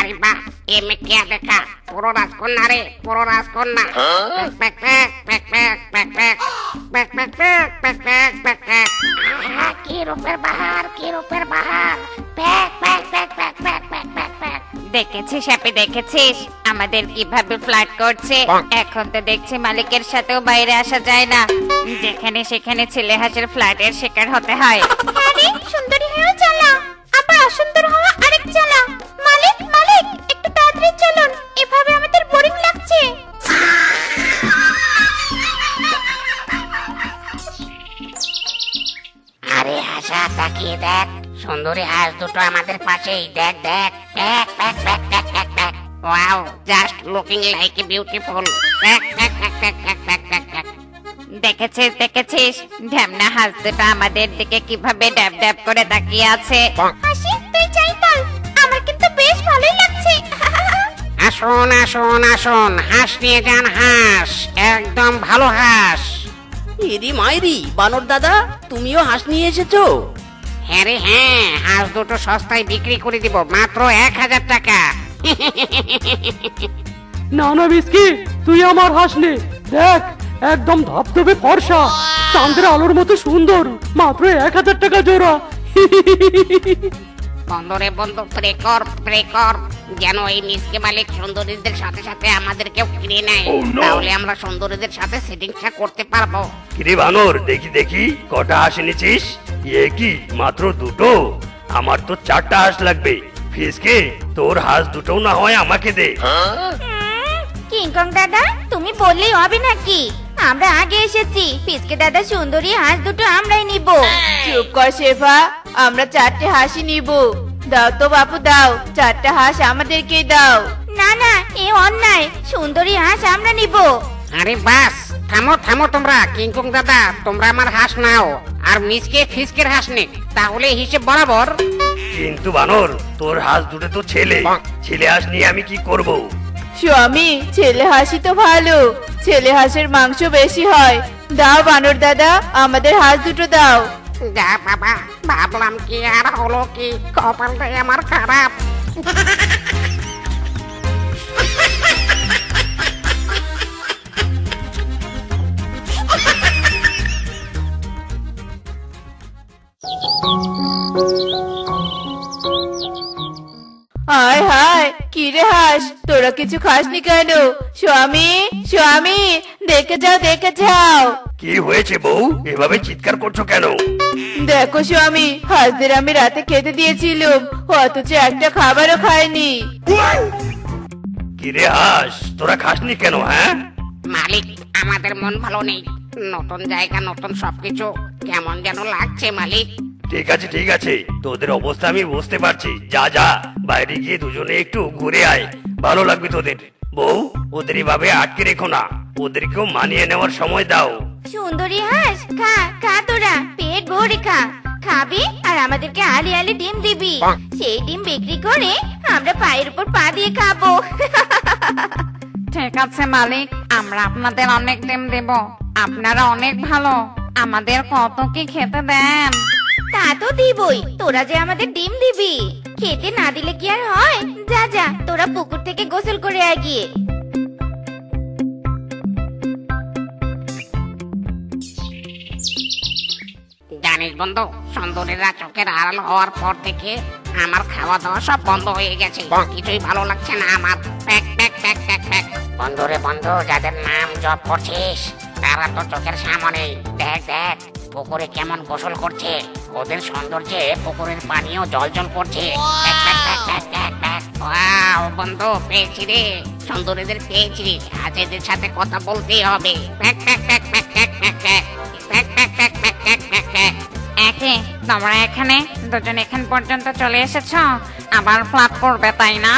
अरे वाह, ये मैं क्या देखा, পুরো রাজকন্যা রে, পুরো রাজকন্যা। প্যাক প্যাক প্যাক প্যাক প্যাক প্যাক প্যাক প্যাক প্যাক প্যাক প্যাক প্যাক প্যাক। আহা, কি রূপের বাহার, কি রূপের বাহার। প্যাক প্যাক প্যাক প্যাক প্যাক প্যাক প্যাক প্যাক। দেখেছিস হ্যাপি, দেখেছিস আমাদের কিভাবে ফ্লার্ট করছে। এখন তো দেখছি মালিকের সাথেও বাইরে আসা যায় না, যেখানে সেখানে ছেলে হাঁসের ফ্ল্যাটের শিকার হতে হয়। আরে সুন্দরী হয়েও চালা, আবার অসুন্দর হওয়া আরেক চালা। মালিক মালিক, একটু তাড়াতাড়ি চলুন, এভাবে আমাদের বোরিং লাগছে। আরে হাসা, তাকিয়ে দেখ, সুন্দরী হাঁস দুটো আমাদের পাশেই, দেখ দেখ। প্যাক প্যাক প্যাক প্যাক প্যাক pack. Wow, just looking like a beautiful. Pack প্যাক প্যাক প্যাক প্যাক প্যাক প্যাক প্যাক। দেখেছিস দেখেছিস ঢ্যামনা হাঁস দুটো আমাদের দিকে কিভাবে ড্যাব ড্যাব করে তাকিয়ে আছে। হাসি তুই যাই বল, আমার কিন্তু বেশ ভালোই লাগছে। আসুন আসুন আসুন, হাঁস নিয়ে যান, হাঁস একদম ভালো হাঁস। ইরি মাইরি, বানর দাদা তুমিও হাঁস নিয়ে এসেছো? হ্যাঁ রে হ্যাঁ, হাঁস দুটো সস্তায় বিক্রি করে দিব, মাত্র 1000 টাকা। না না মিসকি, তুই আমার হাঁস নে। দেখ, একদম ধবধবে ফর্সা, চাঁদের আলোর মতো সুন্দর, মাত্র 1000 টাকা জোড়া। বন্ধরে বন্ধু, প্রে কর প্রে কর, যেন এই মিসকে মালিক সুন্দরীদের সাথে সাথে আমাদেরকেও কিনে নেয়, তাহলে আমরা সুন্দরীদের সাথে সেটিংটা করতে পারবো। কিরে বানর, দেখি দেখি কটা হাঁস এনেছিস? এ কি মাত্র দুটো? আমার তো 4টা হাঁস লাগবে। ফিসকে, তোর হাঁস দুটো না হয় আমাকে দে। কিংকং দাদা, তুমি বললেই হবে নাকি? আমরা আগে এসেছি, পিসকে দাদা সুন্দরী হাঁস দুটো আমরাই নিব। চুপ কর শেফা, আমরা 4টে হাঁসই নিব। দাও তো বাপু দাও, 4টা হাঁস আমাদেরকে দাও। না না, এ অন্যায়, সুন্দরী হাঁস আমরা নিব। আরে বাস, থামো থামো তোমরা। কিংকং দাদা, তোমরা আমার হাঁস নাও, আর মিসকে ফিসকের হাঁস নে, তাহলে হিসেব বরাবর। কিন্তু বানর, তোর হাঁস দুটো তো ছেলে, ছেলে হাঁস নিয়ে আমি কি করব? স্বামী, ছেলে হাঁসই তো ভালো, ছেলে হাঁসের মাংস বেশি হয়। দাও বানর দাদা, আমাদের হাঁস দুটো দাও। যা বাবা, ভাবলাম কি আর হলো কি, কপালটাই আমার খারাপ। হায় হায়, কি রে হাঁস, তোরা কিছু খাসনি কেন? স্বামী স্বামী, দেখে যাও দেখে যাও। কি হয়েছে বউ, এভাবে চিৎকার করছো কেন? দেখো স্বামী, হাঁসদের আমি রাতে খেতে দিয়েছিলাম, অথচ একটা খাবারও খায়নি। কিরে হাঁস, তোরা খাসনি কেন? হ্যাঁ মালিক, আমাদের মন ভালো নেই, নতুন জায়গা নতুন সবকিছু, কেমন যেন লাগছে মালিক। ঠিক আছে ঠিক আছে, তোদের অবস্থা আমি বুঝতে পারছি। যা যা, বাইরে গিয়ে দুজনে একটু ঘুরে আয়, ভালো লাগবে তোদের। বউ, ওদের এভাবে আটকে রেখো না, ওদেরকেও মানিয়ে নেওয়ার সময় দাও। সুন্দরী হাঁস, খা খা, তোরা পেট ভরে খা। খাবি আর আমাদেরকে আলি আলি ডিম দিবি, সেই ডিম বিক্রি করে আমরা পায়ের উপর পা দিয়ে খাবো। ঠিক আছে মালিক, আমরা আপনাদের অনেক ডিম দেব, আপনারা অনেক ভালো, আমাদের কত কি খেতে দেন। তা তো দিবই, তোরা যে আমাদের ডিম দিবি, খেতে না দিলে কি আর হয়? যা যা, তোরা পুকুর থেকে গোসল করে আয় গিয়ে। জানিস বন্ধু, সুন্দরীরা চোখের আড়াল হওয়ার পর থেকে আমার খাওয়া দাওয়া সব বন্ধ হয়ে গেছে, কিছুই ভালো লাগছে না আমার। প্যাক প্যাক প্যাক প্যাক প্যাক। বন্ধুরে বন্ধু, যাদের নাম জপ করছিস তারা তো চোখের সামনে, দেখ দেখ পুকুরে কেমন গোসল করছে, ওদের সৌন্দর্যে পুকুরের পানিও জল জল করছে। প্যাক প্যাক প্যাক প্যাক প্যাক প্যাক। ওয়াও বন্ধু, পেয়েছি রে, সুন্দরীদের পেয়েছি, আজ এদের সাথে কথা বলতেই হবে। প্যাক প্যাক প্যাক প্যাক প্যাক প্যাক প্যাক প্যাক প্যাক প্যাক প্যাক প্যাক প্যাক প্যাক। একে তোমরা এখানে দুজন এখান পর্যন্ত চলে এসেছো, আবার ফ্ল্যাট করবে তাই না?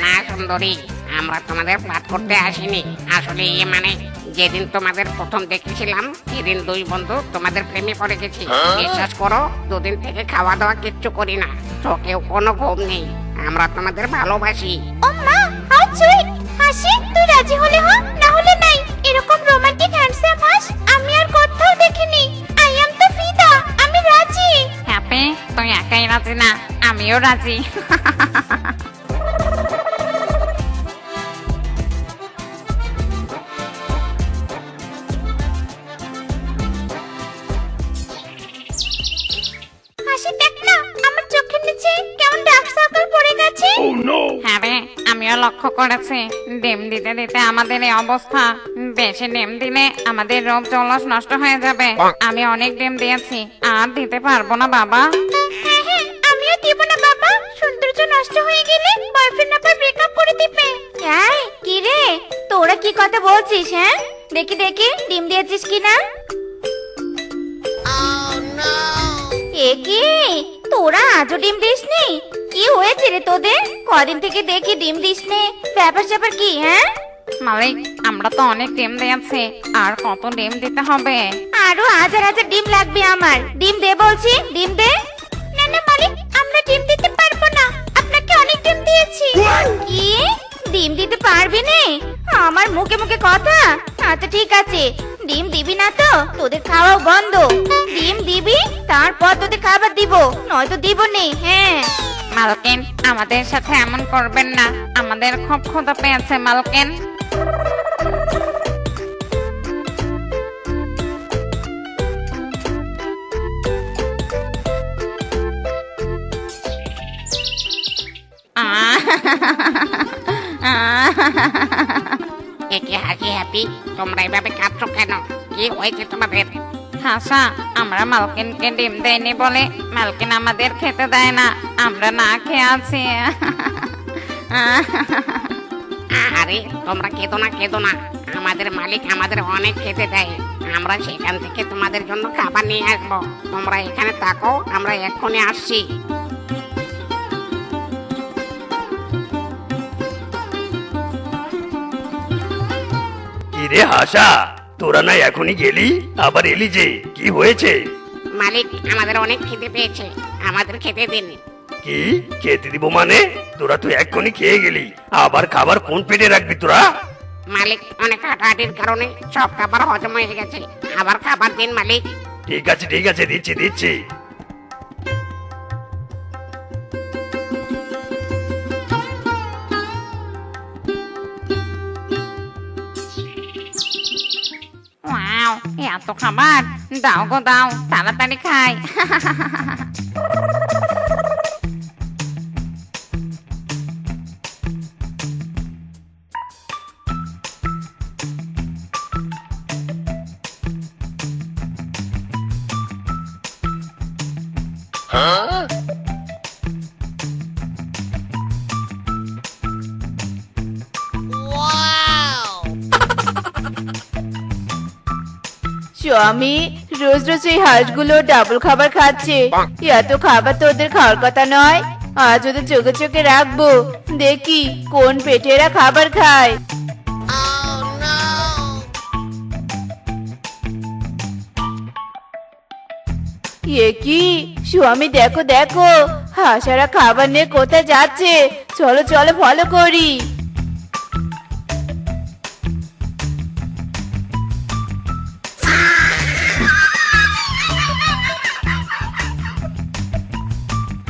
না সুন্দরী, আমরা তোমাদের ফ্ল্যাট করতে আসিনি, আসলে মানে যেদিন তোমাদের প্রথম দেখেছিলাম সেদিন দুই বন্ধু তোমাদের প্রেমে পড়ে গেছি। বিশ্বাস করো, দুদিন থেকে খাওয়া দাওয়া কিচ্ছু করি না, চোখেও কোনো ঘুম নেই, আমরা তোমাদের ভালোবাসি। ও মা, হাউ সুইট। হাসি, তুই রাজি হলে হ, না হলে নাই। এরকম রোমান্টিক হ্যান্ডসাম হাঁস আমি আর কোথাও দেখিনি। আই অ্যাম তো ফিদা, আমি রাজি। হ্যাপি, তুই একাই রাজি না, আমিও রাজি। লক্ষ্য করেছি ডিম দিতে দিতে আমাদের এই অবস্থা। বেশি ডিম দিলে আমাদের রোগ জলস নষ্ট হয়ে যাবে। আমি অনেক ডিম দিয়েছি, আর দিতে পারবো না বাবা। হ্যাঁ হ্যাঁ, আমিও দিব না বাবা। সৌন্দর্য নষ্ট হয়ে গেলে বয়ফ্রেন্ড আবার ব্রেকআপ করে দিবে। এই কি রে, তোরা কি কথা বলছিস? হ্যাঁ, দেখি দেখি ডিম দিয়েছিস কিনা। এ কি, তোরা আজও ডিম দিসনি? কি হয়েছে রে তোদের? কদিন থেকে দেখি ডিম দিসনি, ব্যাপার স্যাপার কি? হ্যাঁ, মালিক, আমরা তো অনেক ডিম দিয়েছি, আর কত ডিম দিতে হবে? আরো হাজার হাজার ডিম লাগবে আমার। ডিম দে বলছি, ডিম দে। না না মালিক, আমরা ডিম দিতে পারবো না, আপনাকে অনেক ডিম দিয়েছি। কি, ডিম দিতে পারবি না? আমার মুখে মুখে কথা। আচ্ছা ঠিক আছে, ডিম দিবি না তো তোদের খাওয়াও বন্ধ। ডিম দিবি, তারপর তোদের খাবার দিব, নয়তো দিব নেই। হ্যাঁ মালকিন, আমাদের সাথে এমন করবেন না, আমাদের খুব ক্ষুধা পেয়েছে মালকিন। একে হাসি হ্যাপি, তোমরা এভাবে কাঁদছো কেন? কি হয়েছে তোমাদের? হাসা, আমরা মালকিনকে ডিম দেয়নি বলে মালকিন আমাদের খেতে দেয় না, আমরা না খেয়ে আছি। আরে তোমরা কেঁদো না, কেঁদো না। আমাদের মালিক আমাদের অনেক খেতে দেয়, আমরা সেখান থেকে তোমাদের জন্য খাবার নিয়ে আসবো। তোমরা এখানে থাকো, আমরা এক্ষুনি আসছি। কিরে হাসা, তোরা না এখনই গেলি, আবার এলি যে? কি হয়েছে? মালিক, আমাদের অনেক খেতে পেয়েছে, আমাদের খেতে দিন। কি খেতে দিব মানে? তোরা তো এক্ষুনি খেয়ে গেলি, আবার খাবার কোন পেটে রাখবি তোরা? মালিক, অনেক হাঁটাহাঁটির কারণে সব খাবার হজম হয়ে গেছে, আবার খাবার দিন মালিক। ঠিক আছে ঠিক আছে, দিচ্ছি দিচ্ছি। ওয়াও, এত খাবার! দাও গো দাও, তাড়াতাড়ি খাই। স্বামী রোজ রোজ এই হাঁসগুলো ডাবল খাবার খাচ্ছে। এত খাবার তো ওদের খাওয়ার কথা নয়। আজ ওদের চোখে চোখে রাখবো, দেখি কোন পেটে এরা খাবার খায়। এ কি স্বামী, দেখো দেখো, হাঁসারা খাবার নিয়ে কোথায় যাচ্ছে। চলো চলো, ফলো করি।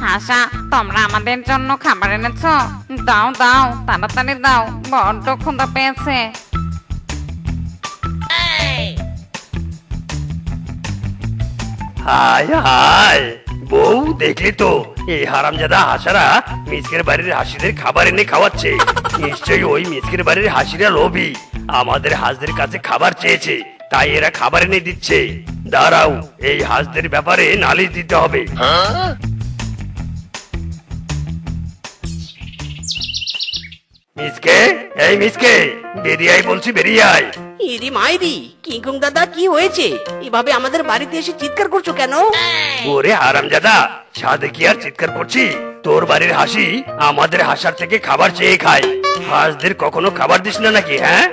হাসা, তোমরা আমাদের জন্য খাবার এনেছো? দাও দাও, তাড়াতাড়ি দাও, বড্ড ক্ষুধা পেয়েছে। হায় হায়, বউ দেখলি তো, এই হারামজাদা হাসারা মিসকের বাড়ির হাসিদের খাবার এনে খাওয়াচ্ছে। নিশ্চয়ই ওই মিসকের বাড়ির হাসিরা লোভী, আমাদের হাঁসদের কাছে খাবার চেয়েছে, তাই এরা খাবার এনে দিচ্ছে। দাঁড়াও, এই হাঁসদের ব্যাপারে নালিশ দিতে হবে। মিসকে, এই মিসকে, বেরিয়ে আয় বলছি, বেরিয়ে আয়। ইরি মাইরি, কিংকং দাদা কি হয়েছে? এভাবে আমাদের বাড়িতে এসে চিৎকার করছো কেন? ওরে হারামজাদা, সাধে কি আর চিৎকার করছি? তোর বাড়ির হাসি আমাদের হাসার থেকে খাবার চেয়ে খায়। হাঁসদের কখনো খাবার দিস না নাকি? হ্যাঁ,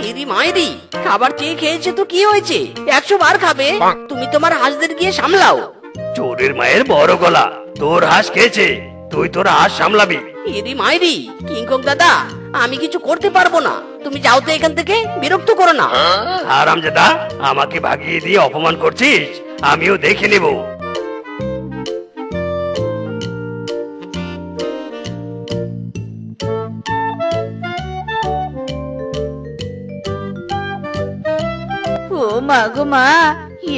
ইরি মাইরি, খাবার চেয়ে খেয়েছে তো কি হয়েছে? 100 বার খাবে। তুমি তোমার হাঁসদের গিয়ে সামলাও। চোরের মায়ের বড় গলা, তোর হাঁস খেয়েছে, তুই তোর হাঁস সামলাবি। ইরি মাইরি, কিংকং দাদা, আমি কিছু করতে পারবো না। তুমি যাও তো এখান থেকে, বিরক্ত করো না। হারামজাদা, আমাকে ভাগিয়ে দিয়ে অপমান করছিস? আমিও দেখে নেব। ও মা গো মা,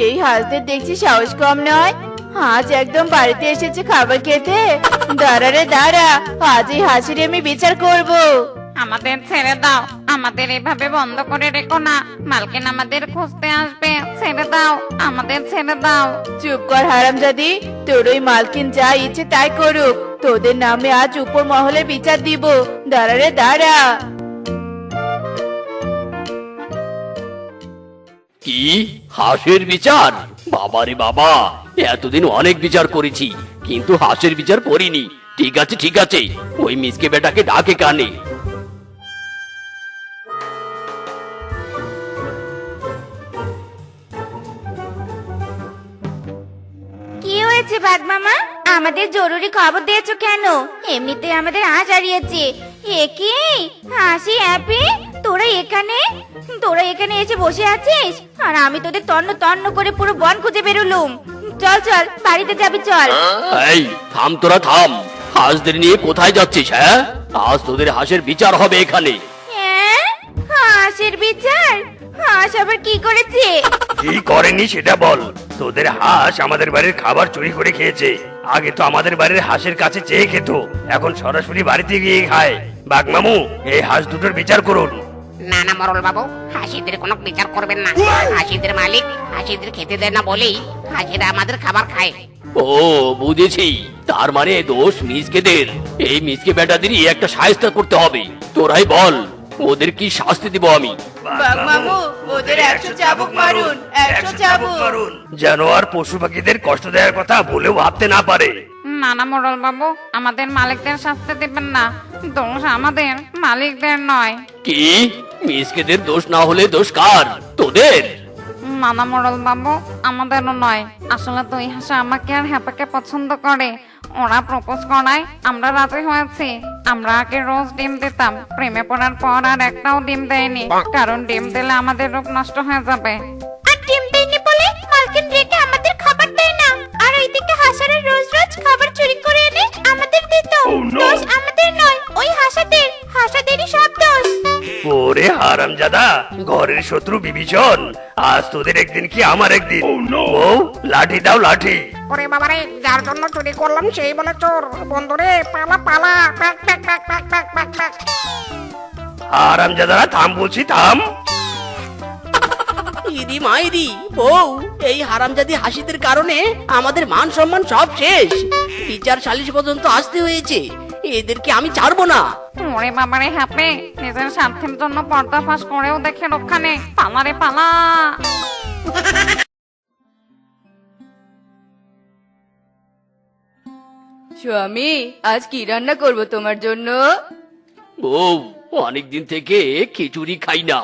এই হাঁসদের দেখছি সাহস কম নয়। আজ একদম বাড়িতে এসেছে খাবার খেতে। দাঁড়া রে দাঁড়া, আজ এই হাসির আমি বিচার করব। আমাদের ছেড়ে দাও, আমাদের এভাবে বন্ধ করে রেখো না। মালকিন আমাদের খুঁজতে আসবে, ছেড়ে দাও, আমাদের ছেড়ে দাও। চুপ কর হারামজাদি, তোর ওই মালকিন যা ইচ্ছে তাই করুক, তোদের নামে আজ উপর মহলে বিচার দিব। দাঁড়া রে দাঁড়া। কি হাঁসের বিচার? বাবারে বাবা, এতদিন অনেক বিচার করেছি কিন্তু হাঁসের বিচার করিনি। ঠিক আছে ঠিক আছে, ওই মিসকে বেটাকে ডাকে কানে। কি হয়েছে বাঘ মামা? আমাদের জরুরি খবর দিয়েছো কেন? এমনিতে আমাদের হাঁস হারিয়েছে। এ কি হাসি হ্যাপি, তোরা এখানে এসে বসে আছিস আর আমি তোদের তন্ন তন্ন করে পুরো বন খুঁজে বেরোলুম। চল চল বাড়িতে যাবি চল। এই থাম, তোরা থাম। হাঁসদের নিয়ে কোথায় যাচ্ছিস? হ্যাঁ, আজ তোদের হাঁসের বিচার হবে এখানে। হ্যাঁ, হাঁসের বিচার? হাঁস আবার কি করেছে? কি করেনি সেটা বল। তোদের হাঁস আমাদের বাড়ির খাবার চুরি করে খেয়েছে। আগে তো আমাদের বাড়ির হাঁসের কাছে চেয়ে খেত, এখন সরাসরি বাড়িতে গিয়ে খায়। বাঘ মামু, এই হাঁস দুটোর বিচার করুন। না না মোরল বাবু, হাসিদের কোনো বিচার করবেন না। হাসিদের মালিক হাসিদের খেতে দেয় না বলেই হাসিরা আমাদের খাবার খায়। ও বুঝেছি, তার মানে দোষ মিসকেদের। এই মিসকে বেটাদেরই একটা শায়েস্তা করতে হবে। তোরাই বল, ওদের কি শাস্তি দিব আমি? বাঘ মামু, ওদের 100 চাবুক মারুন, 100 চাবুক। যেন আর পশু পাখিদের কষ্ট দেওয়ার কথা বলেও ভাবতে না পারে। না না মোড়ল বাবু, আমাদের মালিকদের শাস্তি দিবেন না। দোষ আমাদের, মালিকদের নয়। কি মিসকেদের দোষ না হলে দোষ কার? তোদের? না না মোড়ল বাবু, আমাদেরও নয়। আসলে দুই হাসা আমাকে আর হ্যাপাকে পছন্দ করে। ওরা প্রপোজ করায় আমরা রাজি হয়েছি। আমরা আগে রোজ ডিম দিতাম, প্রেমে পড়ার পর আর একটাও ডিম দেয়নি, কারণ ডিম দিলে আমাদের রূপ নষ্ট হয়ে যাবে। আর ডিম দেয়নি বলে মালকিন রেখে আমাদের খাবার দেয় না, আর ওইদিকে হাসারা রোজ রোজ খাবার চুরি করে এনে আমাদের দিত। দোষ আমাদের নয়, ওই হাসাদেরই সব দোষ। ওরে হারামজাদা, ঘরের শত্রু বিভীষণ, আজ তোদের একদিন কি আমার একদিন। ও লাঠি দাও লাঠি। ওরে বাবারে, যার জন্য চুরি করলাম সেই বলে চোর। বন্ধুরে পালা পালা, প্যাক প্যাক প্যাক প্যাক প্যাক প্যাক প্যাক। হারামজাদারা থাম বলছি, থাম। ইদি মাইরি বউ, এই হারামজাদি হাসিদের কারণে আমাদের মান সম্মান সব শেষ। বিচার সালিশ পর্যন্ত আসতে হয়েছে, এদেরকে আমি ছাড়বো না। ওরে বাবারে হ্যাপে, নিজের স্বার্থের জন্য পর্দা ফাঁস করেও দেখে রক্ষা নেই। পালা রে পালা। স্বামী, আজ কি রান্না করব তোমার জন্য? বউ, অনেকদিন থেকে খিচুড়ি খাই না,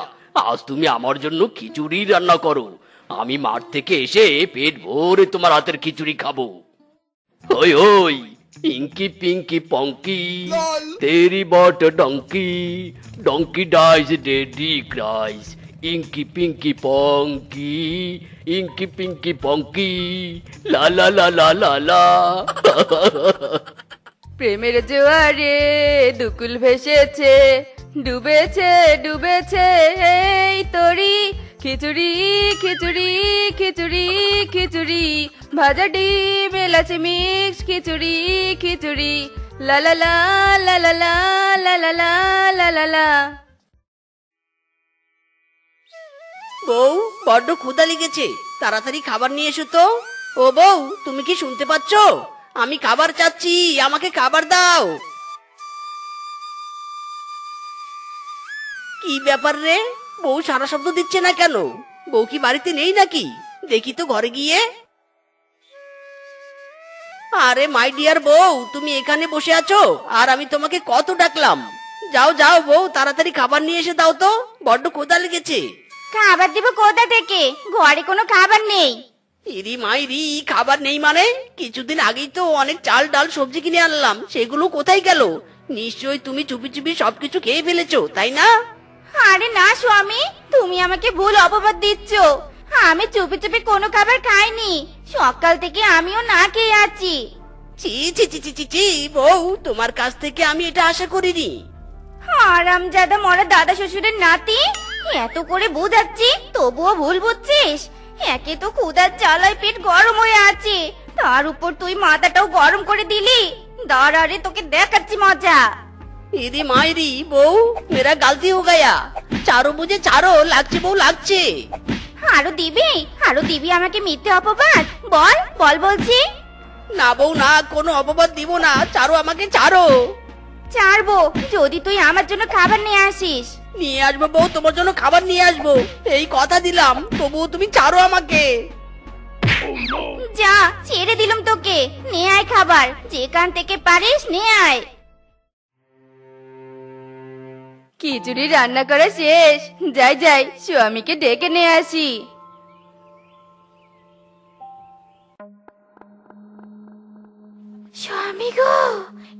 আজ তুমি আমার জন্য খিচুড়ি রান্না করো। আমি মাঠ থেকে এসে পেট ভরে তোমার হাতের খিচুড়ি খাবো। ওই ওই ইঙ্কি পিঙ্কি পঙ্কি, তেরি বট donkey, donkey dies daddy cries. Inky pinky ponky, inky pinky ponky, লা লা লা লা লা লা। প্রেমের জোয়ারে দুকুল ভেসেছে, ডুবেছে ডুবেছে এই তরি। খিচুড়ি খিচুড়ি খিচুড়ি খিচুড়ি, ভাজা ডিম এলাচি মিক্স খিচুড়ি খিচুড়ি, লা লা লা লা লা লা লা লা লা লা লা লা। বউ, বড্ড ক্ষুধা লেগেছে, তাড়াতাড়ি খাবার নিয়ে এসো তো। ও বউ, তুমি কি শুনতে পাচ্ছ? আমি খাবার চাচ্ছি, আমাকে খাবার দাও। কি ব্যাপার রে, বউ সারা শব্দ দিচ্ছে না কেন? বউ কি বাড়িতে নেই নাকি? দেখি তো ঘরে গিয়ে। আরে মাই ডিয়ার বউ, তুমি এখানে বসে আছো আর আমি তোমাকে কত ডাকলাম। যাও যাও বউ, তাড়াতাড়ি খাবার নিয়ে এসে দাও তো, বড্ড ক্ষুধা লেগেছে। খাবার দিব কোথা থেকে? ঘরে কোনো খাবার নেই। ইরি মাইরি, খাবার নেই মানে? কিছুদিন আগেই তো অনেক চাল ডাল সবজি কিনে আনলাম, সেগুলো কোথায় গেল? নিশ্চয়ই তুমি চুপি চুপি সবকিছু খেয়ে ফেলেছো, তাই না? আরে না স্বামী, তুমি আমাকে ভুল অপবাদ দিচ্ছ। আমি চুপি চুপি কোনো খাবার খাইনি, সকাল থেকে আমিও না খেয়ে আছি। ছি ছি ছি ছি ছি ছি, বউ, তোমার কাছ থেকে আমি এটা আশা করিনি। হারামজাদা মরা দাদা শ্বশুরের নাতি, এত করে বুঝাচ্ছি তবুও ভুল বুঝছিস। একে তো ক্ষুধার জ্বালায় পেট গরম হয়ে আছে, তার উপর তুই মাথাটাও গরম করে দিলি। দাঁড়া রে, তোকে দেখাচ্ছি মজা। इरी मायरी बहू मेरा गलती हो गया चारो मुझे चारो লাগছে বউ লাগছে আরো দিবি আমাকে মিথ্যে অপবাদ বল বল বলছি না বউ না কোনো অপবাদ দিব না চারো আমাকে চারো ছাড়বো যদি তুই আমার জন্য খাবার নিয়ে আসিস নিয়ে আসবো বউ তোমার জন্য খাবার নিয়ে আসবো এই কথা দিলাম তবুও তুমি চারো আমাকে যা ছেড়ে দিলাম তোকে নিয়ে আয় খাবার যেখান থেকে পারিস নিয়ে আয় খিচুড়ি রান্না করা শেষ যাই যাই স্বামীকে ডেকে নিয়ে আসি। স্বামী গো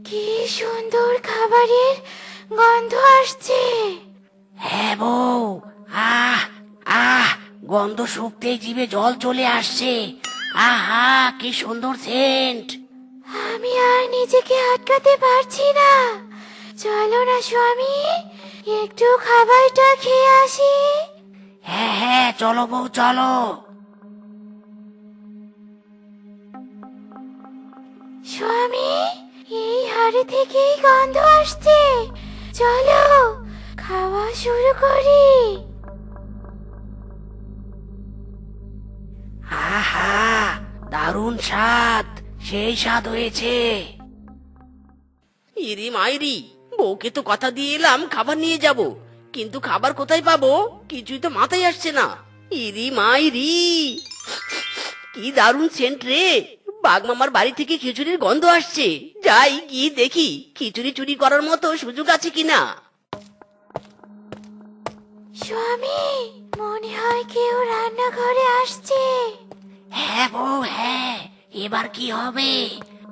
কি সুন্দর খাবারের গন্ধ আসছে হ্যাঁ বউ, আহ আহ গন্ধ শুকতেই জিভে জল চলে আসছে। আহা কি সুন্দর সেন্ট। আমি আর নিজেকে আটকাতে পারছি না চলো না স্বামী একটু খাবারটা খেয়ে আসি হ্যাঁ হ্যাঁ চলো বউ চলো। স্বামী এই হাড়ি থেকেই গন্ধ আসছে চলো খাওয়া শুরু করি আহা দারুণ স্বাদ, সেই স্বাদ হয়েছে। ইরি মাইরি বউকে তো কথা দিয়ে এলাম খাবার নিয়ে যাব কিন্তু খাবার কোথায় পাবো কিছুই তো মাথায় আসছে না। ইরি মাইরি কি দারুণ সেন্ট রে, বাঘ মামার বাড়ি থেকে খিচুড়ির গন্ধ আসছে। যাই গিয়ে দেখি খিচুড়ি চুরি করার মতো সুযোগ আছে কিনা। স্বামী মনে হয় কেউ রান্নাঘরে আসছে হ্যাঁ বউ হ্যাঁ, এবার কি হবে?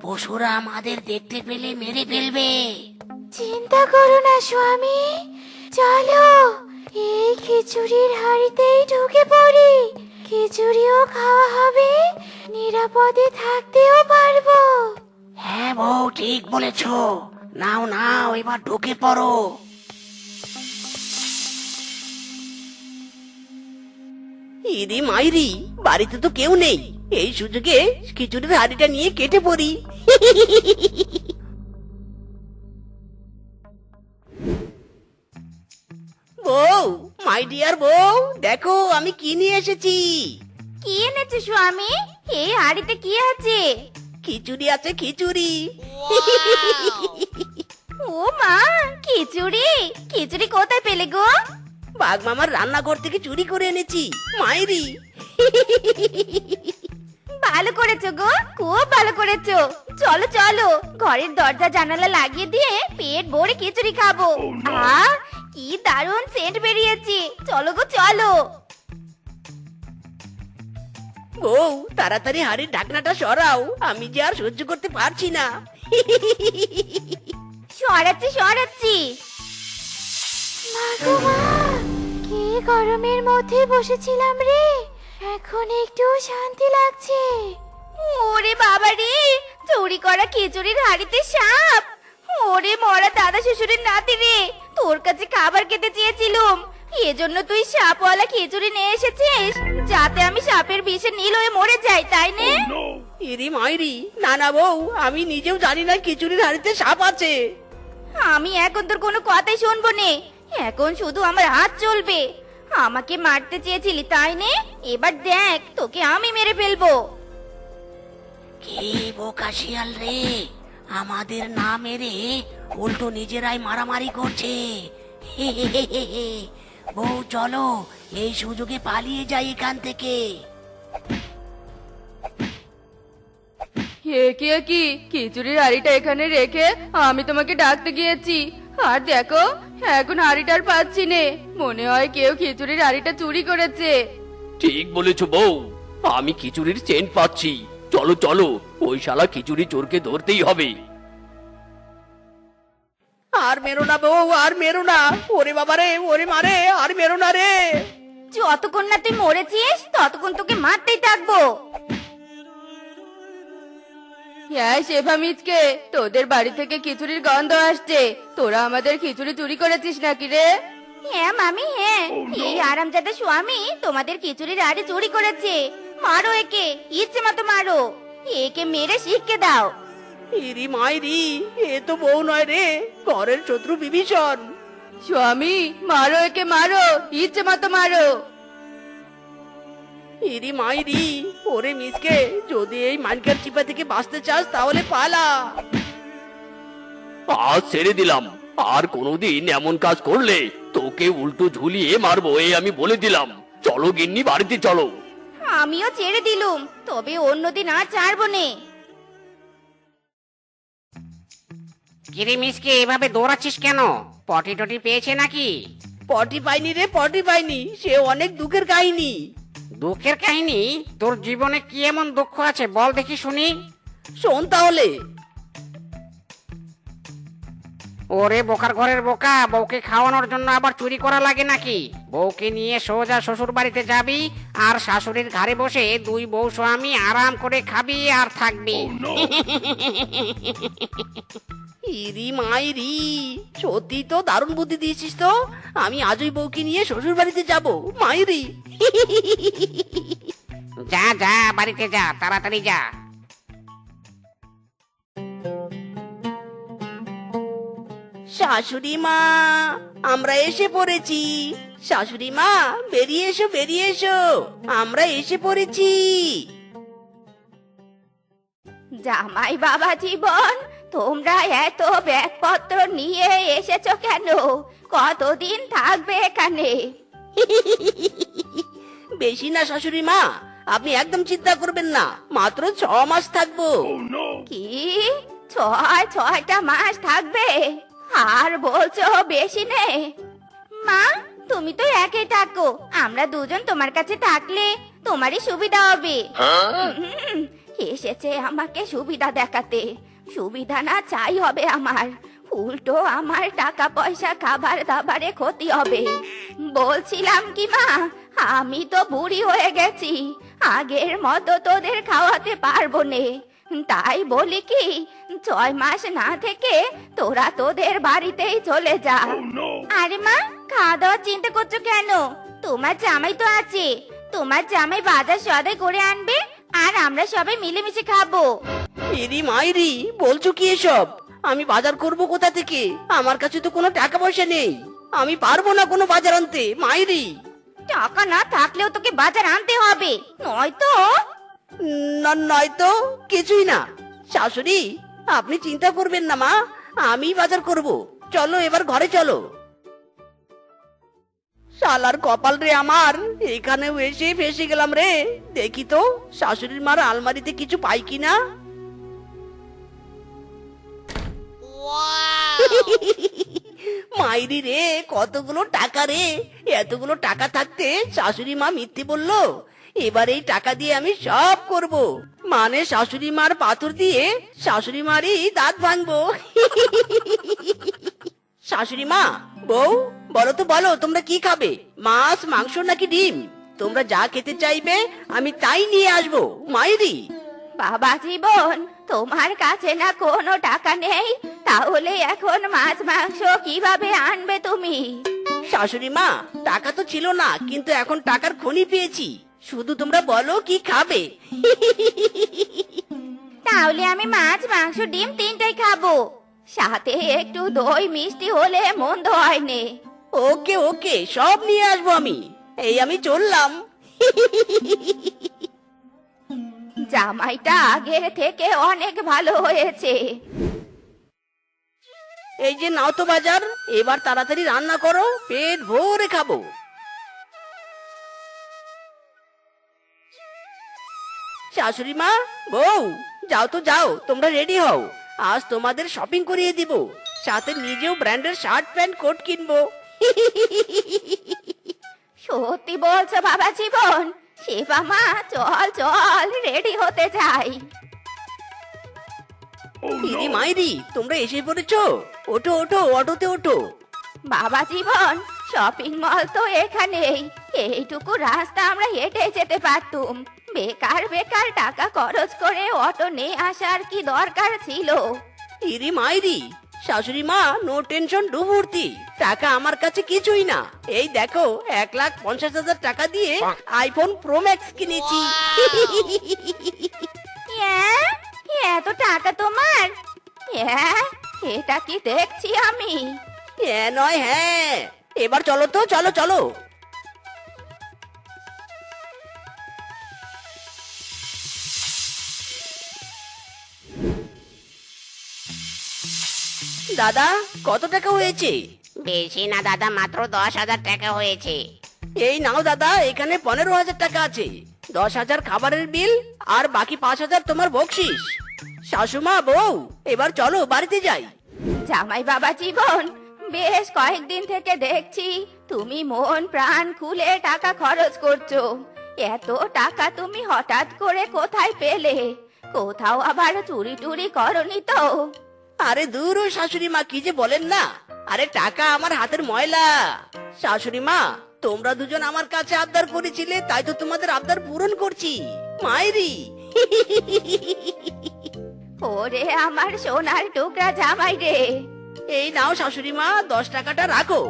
পশুরা আমাদের দেখতে পেলে মেরে ফেলবে। চিন্তা করো না স্বামী চলো এই খিচুড়ির হাড়িতেই ঢুকে পড়ি খিচুড়িও খাওয়া হবে নিরাপদে থাকতেও পারবো। হ্যাঁ বউ ঠিক বলেছ, নাও নাও এবার ঢুকে পড়ো। ইরি মাইরি বাড়িতে তো কেউ নেই, এই সুযোগে খিচুড়ির হাড়িটা নিয়ে কেটে পড়ি। বউ মাই ডিয়ার বউ দেখো আমি কি নিয়ে এসেছি। কি এনেছো স্বামী এই হাড়িতে কি আছে? খিচুড়ি আছে খিচুড়ি। ও মা খিচুড়ি খিচুড়ি কোথায় পেলে গো? বাঘ মামার রান্নাঘর থেকে চুরি করে এনেছি মাইরি। ভালো করেছো গো খুব ভালো করেছো চলো চলো ঘরের দরজা জানালা লাগিয়ে দিয়ে পেট ভরে খিচুড়ি খাবো। আহ কি দারুণ সেন্ট বেরিয়েছে চলো গো চলো। বউ তাড়াতাড়ি হাড়ির ঢাকনাটা সরাও, আমি যে আর সহ্য করতে পারছি না। সরাচ্ছি সরাচ্ছি। মা গো মা কি গরমের মধ্যে বসেছিলাম রে এখন একটু শান্তি লাগছে। ওরে বাবা রে চুরি করা খিচুড়ির হাড়িতে সাপ। ওরে মরা দাদা শ্বশুরের নাতি রে তোর কাছে খাবার খেতে চেয়েছিলাম এজন্য তুই সাপওয়ালা খিচুড়ি নিয়ে এসেছিস যাতে আমি সাপের বিষে নীল হয়ে মরে যাই তাই নে? ইরি মাইরি না না বউ আমি নিজেও জানি না খিচুড়ির হাড়িতে সাপ আছে। আমি এখন তোর কোনো কথাই শুনবো নে এখন শুধু আমার হাত চলবে। আমাকে মারতে চেয়েছিলি তাই নে এবার দেখ তোকে আমি মেরে ফেলবো। কি বোকা শিয়াল রে, আমাদের না মেরে উল্টো নিজেরাই মারামারি করছে। বউ চলো এই সুযোগে পালিয়ে যাই এখান থেকে। কি খিচুড়ির হাড়িটা এখানে রেখে আমি তোমাকে ডাকতে গিয়েছি আর দেখো এখন হাড়িটা আর পাচ্ছি নে মনে হয় কেউ খিচুড়ির হাড়িটা চুরি করেছে। ঠিক বলেছ বউ, আমি খিচুড়ির সেন্ট পাচ্ছি। চলো চলো ওই শালা খিচুড়ি চোরকে ধরতেই হবে। আর মেরো না বউ আর মেরো না, ওরে বাবা রে ওরে মারে আর মেরো না রে। যতক্ষণ না তুই মরেছিস ততক্ষণ তোকে মারতেই থাকবো। হ্যাঁ শেফা মিচকে তোদের বাড়ি থেকে খিচুড়ির গন্ধ আসছে তোরা আমাদের খিচুড়ি চুরি করেছিস নাকি রে? হ্যাঁ মামি হ্যাঁ এই আরামজাদা স্বামী তোমাদের খিচুড়ির হাড়ি চুরি করেছে। মারো একে ইচ্ছে মতো মারো একে মেরে শিখকে দাও। ইরি মাইরি, এ তো বউ নয় রে, ঘরের শত্রু বিভীষণ। স্বামী মারো, একে মারো, ইচ্ছে মতো মারো। ইরি মাইরি, ওরে মিসকে, যদি এই মানকার চিপা থেকে বাঁচতে চাস তাহলে পালা। আজ ছেড়ে দিলাম, আর কোনোদিন এমন কাজ করলে তোকে উল্টো ঝুলিয়ে মারবো, এই আমি বলে দিলাম। চলো গিন্নি, বাড়িতে চলো। আমিও ছেড়ে দিলুম, তবে অন্যদিন আর ছাড়বো নে। কিরে মিসকে, এভাবে দৌড়াচ্ছিস কেন? পটি টটি পেয়েছে নাকি? পটি পাইনি রে, পটি পাইনি, সে অনেক দুঃখের কাহিনী। দুঃখের কাহিনী? তোর জীবনে কি এমন দুঃখ আছে বল দেখি শুনি। শোন তাহলে। ওরে বোকার ঘরের বোকা, বউকে খাওয়ানোর জন্য আবার চুরি করা লাগে নাকি? বউকে নিয়ে সোজা শ্বশুর বাড়িতে যাবি, আর শাশুড়ির ঘরে বসে দুই বউ স্বামী আরাম করে খাবি আর থাকবি। ইরি মাইরি, সত্যি তো দারুণ বুদ্ধি দিয়েছিস তো। আমি আজই বউকে নিয়ে শ্বশুর বাড়িতে যাবো মাইরি। যা যা, বাড়িতে যা, তাড়াতাড়ি যা। শাশুড়ি মা, আমরা এসে পড়েছি। শাশুড়ি মা, বেরিয়ে এসো, বেরিয়ে এসো, আমরা এসে পড়েছি। জামাই বাবা জীবন, তোমরা এত ব্যাগপত্র নিয়ে এসেছো কেন? কতদিন থাকবে এখানে? বেশি না শাশুড়ি মা, আপনি একদম চিন্তা করবেন না, মাত্র 6 মাস থাকবো। কি 6টা মাস থাকবে? আর বলছো বেশি নেই? মা, তুমি তো একাই থাকো, আমরা দুজন তোমার কাছে থাকলে তোমারই সুবিধা হবে। এসেছে আমাকে সুবিধা দেখাতে। সুবিধা না চাই হবে আমার, উল্টো আমার টাকা পয়সা খাবার দাবারে ক্ষতি হবে। বলছিলাম কি মা, আমি তো বুড়ি হয়ে গেছি, আগের মতো তোদের খাওয়াতে পারবো নে। তাই বলি কি, 6 মাস না থেকে তোরা তোদের বাড়িতেই চলে যা। আরে মা, খাওয়া দাওয়ার চিন্তা করছো কেন? তোমার জামাই তো আছে, তোমার জামাই বাজার সদাই করে আনবে, আর আমরা সবাই মিলেমিশে খাবো। ইরি মাইরি, বলছো কি এসব? আমি বাজার করব কোথা থেকে? আমার কাছে তো কোনো টাকা পয়সা নেই, আমি পারবো না কোনো বাজার আনতে মাইরি। টাকা না থাকলেও তোকে বাজার আনতে হবে, নয়তো নয়তো কিছুই না। শাশুড়ি, আপনি চিন্তা করবেন না মা, আমি বাজার করব। চলো এবার ঘরে চলো। শালার কপাল রে আমার, এখানেও এসে ফেসে গেলাম রে। দেখি তো শাশুড়ির মার আলমারিতে কিছু পাই কিনা। মাইরি রে, কতগুলো টাকা রে! এতগুলো টাকা থাকতে শাশুড়ি মা মিথ্যে বললো। এবার এই টাকা দিয়ে আমি সব করব, মানে শাশুড়ি মার পাথর দিয়ে শাশুড়ি মারই দাঁত ভাঙবো। শাশুড়ি মা, বউ, বলো তো, বলো তোমরা কি খাবে? মাছ, মাংস নাকি ডিম? তোমরা যা খেতে চাইবে আমি তাই নিয়ে আসবো মাইরি। বাবা জীবন, তোমার কাছে না কোনো টাকা নেই, তাহলে এখন মাছ মাংস কিভাবে আনবে তুমি? শাশুড়ি মা, টাকা তো ছিল না, কিন্তু এখন টাকার খনি পেয়েছি, শুধু তোমরা বলো কি খাবে। তাহলে আমি মাছ মাংস ডিম 3টাই খাবো, সাথে একটু দই মিষ্টি হলে মন্দ হয়নি। ওকে ওকে, সব নিয়ে আসবো আমি। এই আমি চললাম। জামাইটা আগের থেকে অনেক ভালো হয়েছে। এই যে নাও তো বাজার, এবার তাড়াতাড়ি রান্না করো, পেট ভরে খাবো। শাশুড়ি মা, বউ, যাও তো যাও, তোমরা রেডি হও, আজ তোমাদের শপিং করিয়ে দিব, সাথে নিজেও ব্র্যান্ডের শার্ট প্যান্ট কোট কিনবো। সত্যি বলছো বাবা জীবন? শিবা মা, চল চল, রেডি হতে যাই। ইরি মাইরি, তোমরা এসে পড়েছো? ওঠো ওঠো, অটোতে ওঠো। বাবা জীবন, শপিং মল তো এখানেই, এইটুকু রাস্তা আমরা হেঁটে যেতে পারতুম। বেকার বেকার টাকা খরচ করে অটো নিয়ে আসার কি দরকার ছিল? ইরি মাইরি, শাশুড়ি মা, নো টেনশন, ডুবুর্তি, টাকা আমার কাছে কিছুই না। এই দেখো, 1,50,000 টাকা দিয়ে আইফোন প্রো ম্যাক্স কিনেছি। এত টাকা তোমার? হ্যাঁ, এটা কি দেখছি আমি? হ্যাঁ নয় হ্যাঁ, এবার চলো তো, চলো চলো। দাদা কত টাকা হয়েছে? বেশি না দাদা, মাত্র 10,000 টাকা হয়েছে। এই নাও দাদা, এখানে 15,000 টাকা আছে। 10,000 খাবারের বিল আর বাকি 5,000 তোমার বকশিস। শাশুমা, বউ, এবার চলো বাড়িতে যাই। জামাই বাবা জীবন, বেশ কয়েকদিন থেকে দেখছি তুমি মন প্রাণ খুলে টাকা খরচ করছো। এত টাকা তুমি হঠাৎ করে কোথায় পেলে? কোথাও আবার চুরি টুরি করনি তো? আরে দূর ও শাশুড়ি মা, কি যে বলেন না। আরে টাকা আমার হাতের ময়লা। শাশুড়ি মা, তোমরা দুজন আমার কাছে আবদার করেছিলে, তাই তো তোমাদের আবদার পূরণ করছি। মাইরি। ওরে আমার সোনার টুকরা জামাই রে। এই নাও শাশুড়ি মা, 10 টাকাটা রাখো।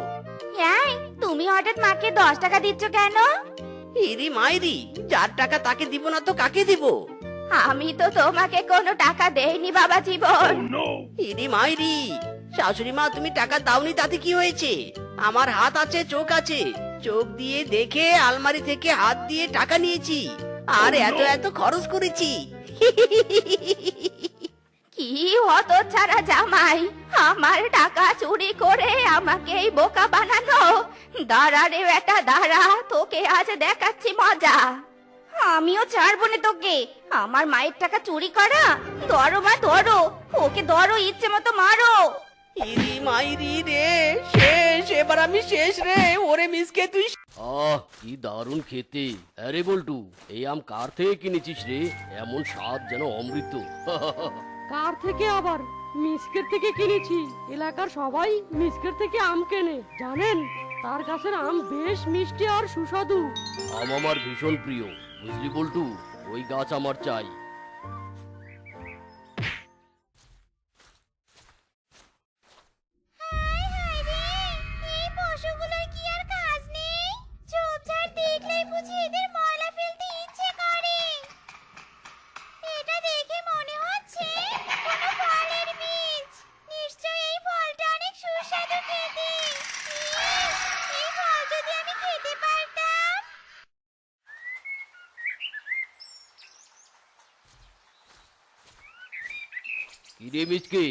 হ্যাঁ, তুমি হঠাৎ মাকে 10 টাকা দিচ্ছ কেন? ইরি মাইরি, যার টাকা তাকে দিব না তো কাকে দিব? আমি তো তোমাকে কোনো টাকা দেইনি বাবা জীবন। ইরি মাইরি, শাশুড়ি মা তুমি টাকা দাওনি তাতে কি হয়েছে? আমার হাত আছে, চোখ আছে। চোখ দিয়ে দেখে আলমারি থেকে হাত দিয়ে টাকা নিয়েছি, আর এত এত খরচ করেছি। কি হতচ্ছাড়া জামাই, আমার টাকা চুরি করে আমাকে এই বোকা বানানো। দাঁড়া রে বেটা দাঁড়া, তোকে আজ দেখাচ্ছি মজা। আমিও ছাড়বো না তোকে। আমার মায়ের টাকা চুরি করা? ধরো মা ধরো, ওকে ধরো, ইচ্ছে মতো মারো। ইরি মাইরি রে, শেষ, এবার আমি শেষ রে। ওরে মিসকে তুই। কি দারুণ খেতে। আরে বল্টু, এই আম কার থেকে কিনেছিস রে? এমন স্বাদ যেন অমৃত। কার থেকে আবার? মিসকের থেকে কিনেছি। এলাকার সবাই মিসকের থেকে আম কেনে, জানেন? তার গাছের আম বেশ মিষ্টি আর সুস্বাদু। আম আমার ভীষণ প্রিয়, বুঝলি বল্টু? ওই গাছ আমার চাই। এই পশুগুলোর কি আর কাজ নেই? ঝোপঝাড় দেখলেই বুঝি এদের ময়লা ফেলতে ইচ্ছে করে। এটা দেখে মনে হচ্ছে কোনো ফলের বীজ। নিশ্চয়ই এই ফলটা অনেক সুস্বাদু খেতে। ইস, এই ফল যদি আমি খেতে পারতাম। কিরে মিচকে,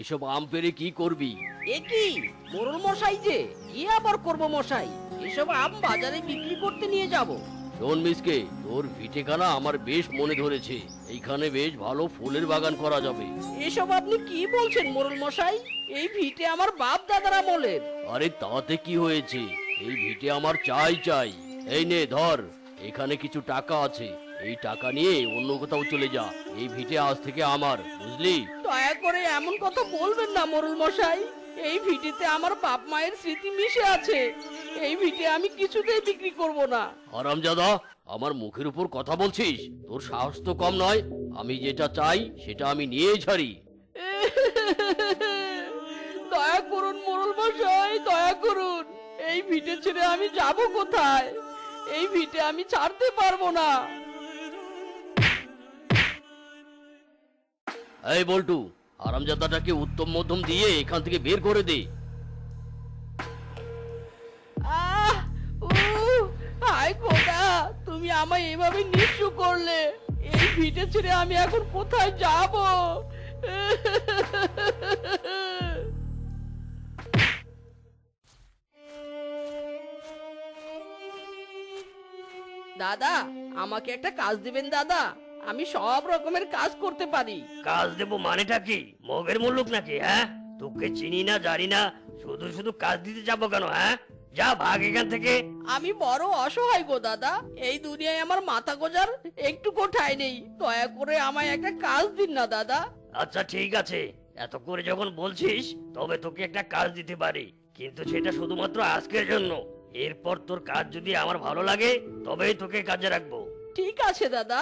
এসব আম পেরে কি করবি? এ কি মোরল মশাই যে, কি আবার করব মশাই? এসব আম বাজারে বিক্রি করতে নিয়ে যাব। শোন মিচকে, তোর ভিটেখানা আমার বেশ মনে ধরেছে। এইখানে বেশ ভালো ফুলের বাগান করা যাবে। এসব আপনি কি বলছেন মোরল মশাই? এই ভিটে আমার বাপ দাদার আমলের। আরে তাতে কি হয়েছে? এই ভিটে আমার চাই চাই। এই নে ধর, এখানে কিছু টাকা আছে। এই টাকা নিয়ে অন্য কোথাও চলে যা। এই ভিটে আজ থেকে আমার, বুঝলি? দয়া করে এমন কথা বলবেন না মোরল মশাই। এই ভিটেতে আমার বাপ মায়ের স্মৃতি মিশে আছে। এই ভিটে আমি কিছুতেই বিক্রি করব না। হারামজাদা, আমার মুখের উপর কথা বলছিস? তোর সাহস তো কম নয়। আমি যেটা চাই সেটা আমি নিয়েই ছাড়ি। দয়া করুন মোরল মশাই, দয়া করুন। এই ভিটে ছেড়ে আমি যাব কোথায়? এই ভিটে আমি ছাড়তে পারবো না। এই বল্টু, হারামজাদাটাকে উত্তম মধ্যম দিয়ে এখান থেকে বের করে দে। আহ, হায় খোদা, তুমি আমায় এভাবে নিঃস্ব করলে। এই ভিটে ছেড়ে আমি এখন কোথায় যাব? দাদা, আমাকে একটা কাজ দিবেন দাদা। আমি সব রকমের কাজ করতে পারি। কাজ দেবো মানেটা কি? মগের মুল্লুক নাকি? হ্যাঁ, তোকে চিনি না জানি না, শুধু শুধু কাজ দিতে যাবো কেন? হ্যাঁ, যা ভাগ এখান থেকে। আমি বড় অসহায় গো দাদা। এই দুনিয়ায় আমার মাথা গোজার একটু কোঠায় নেই। দয়া করে আমায় একটা কাজ দিন না দাদা। আচ্ছা ঠিক আছে, এত করে যখন বলছিস তবে তোকে একটা কাজ দিতে পারি, কিন্তু সেটা শুধুমাত্র আজকের জন্য। এরপর তোর কাজ যদি আমার ভালো লাগে তবেই তোকে কাজে রাখবো। ঠিক আছে দাদা।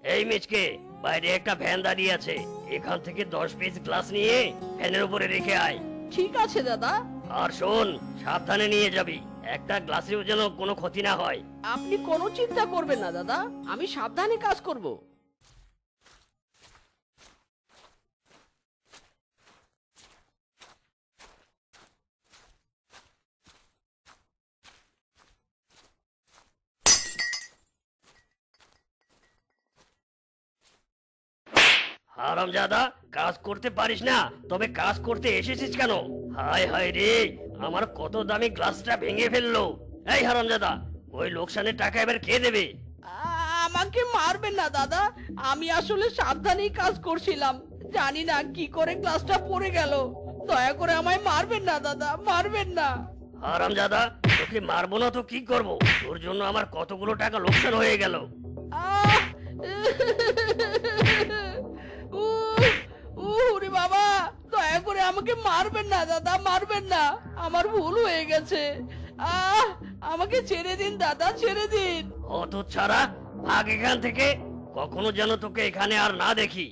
এই মিচকে, বাইরে একটা ভ্যান দাঁড়িয়ে আছে, এখান থেকে 10 পিস গ্লাস নিয়ে ফ্যানের উপরে রেখে আয়। ঠিক আছে দাদা। আর শোন, সাবধানে নিয়ে যাবি। একটা গ্লাসেও যেন কোনো ক্ষতি না হয়। আপনি কোনো চিন্তা করবেন না দাদা, আমি সাবধানে কাজ করব। হারামজাদা, কাজ করতে পারিস না, তবে কাজ করতে এসেছিস কেন? হায় হায় রে, আমার কত দামি গ্লাসটা ভেঙে ফেললো। এই হারামজাদা, ওই লোকসানের টাকা এবার কে দেবে? আমাকে মারবেন না দাদা, আমি আসলে সাবধানেই কাজ করছিলাম, জানি না কি করে গ্লাসটা পড়ে গেল। দয়া করে আমায় মারবেন না দাদা, মারবেন না। হারামজাদা, তোকে মারবো না তো কি করব? তোর জন্য আমার কতগুলো টাকা লোকসান হয়ে গেল। আহ! ওরে বাবা, দয়া করে আমাকে মারবেন না দাদা, মারবেন না, আমার ভুল হয়ে গেছে। আমাকে ছেড়ে দিন দাদা, ছেড়ে দিন। অত ছাড়া, ভাগ এখান থেকে, কখনো যেন তোকে এখানে আর না দেখি।